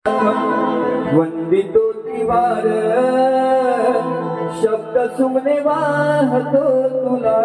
वंदितो त्रिवार शब्द सुमने वाहतो तुला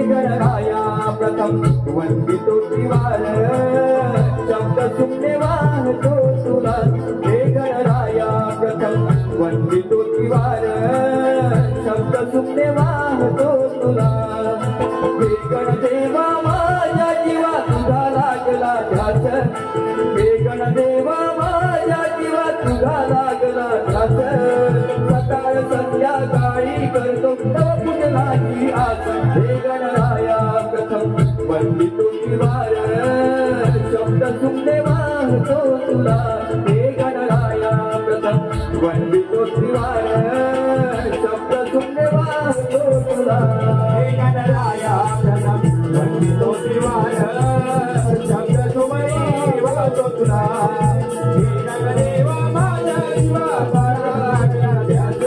गणराया प्रथम वंदितो त्रिवार शब्द सुमने वाहतो तुला हे गणराया प्रथम वंदितो त्रिवार शब्द सुमने वाहतो तुला हे गणदेवा माझ्या जीवा तुझा लागला ध्यास हे गणदेवा माझ्या जीवा तुझा लागला ध्यास सकाळ संध्याकाळी करतो तव पूजनाची आस हे गणराया प्रथम वंदितो त्रिवार शब्द सुमने वाहतो तुला हे गणराया प्रथम वंदितो त्रिवार शब्द सुमने वाहतो तुला हे गणराया प्रथम वंदितो त्रिवार शब्द सुमने वाहतो तुला हे गणदेवा माझ्या जीवा तुझा लागला ध्यास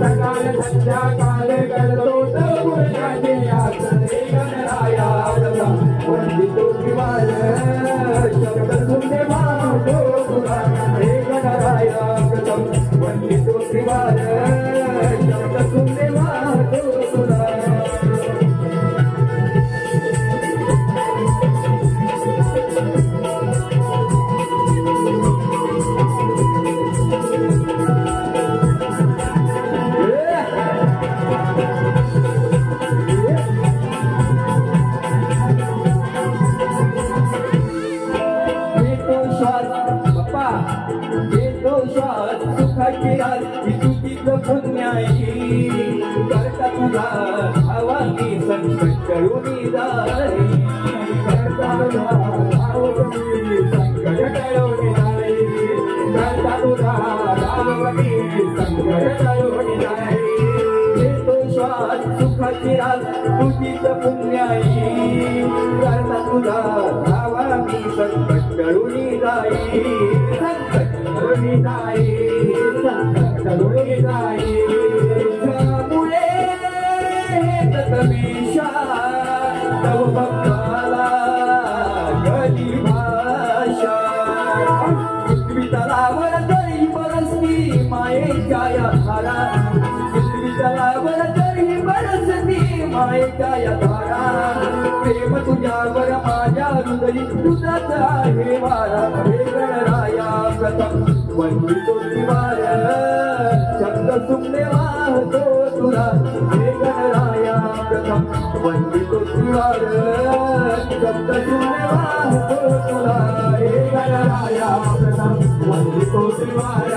सकाळ संध्याकाळ करतो तव पूजनाची आस हे गणराया प्रथम वंदितो त्रिवार शब्द सुमने वाहतो तुला हे गणराया प्रथम वंदितो त्रिवार शब्द सुमने वाहतो तुला सुखाची आज तुझीच पुण्याई करता तुझा हवा मी संकट कळून जाई करता तुझा हवा मी संकट कळून जाई करता तुझा हवा मी संकट कळून जाई येतो श्वास सुखाची आज तुझीच पुण्याई करता तुझा हवा मी संकट कळून जाई संकट कळून जाई कळून जाई त्यामुळे तत्विषा तव भक्ताला गली भाषा पृथ्वी तलावर तरी बरसती मायेच्या या धारा पृथ्वी तलावर तरी बरसती मायेच्या या धारा प्रेम तुझ्यावर माझ्या हृदयी तुझाच आहे वारा हे गणराया प्रथम वंदितो त्रिवार शब्द सुमने वाहतो तुला हे गणराया प्रथम वंदितो त्रिवार शब्द सुमने वाहतो तुला हे गणराया प्रथम वंदितो त्रिवार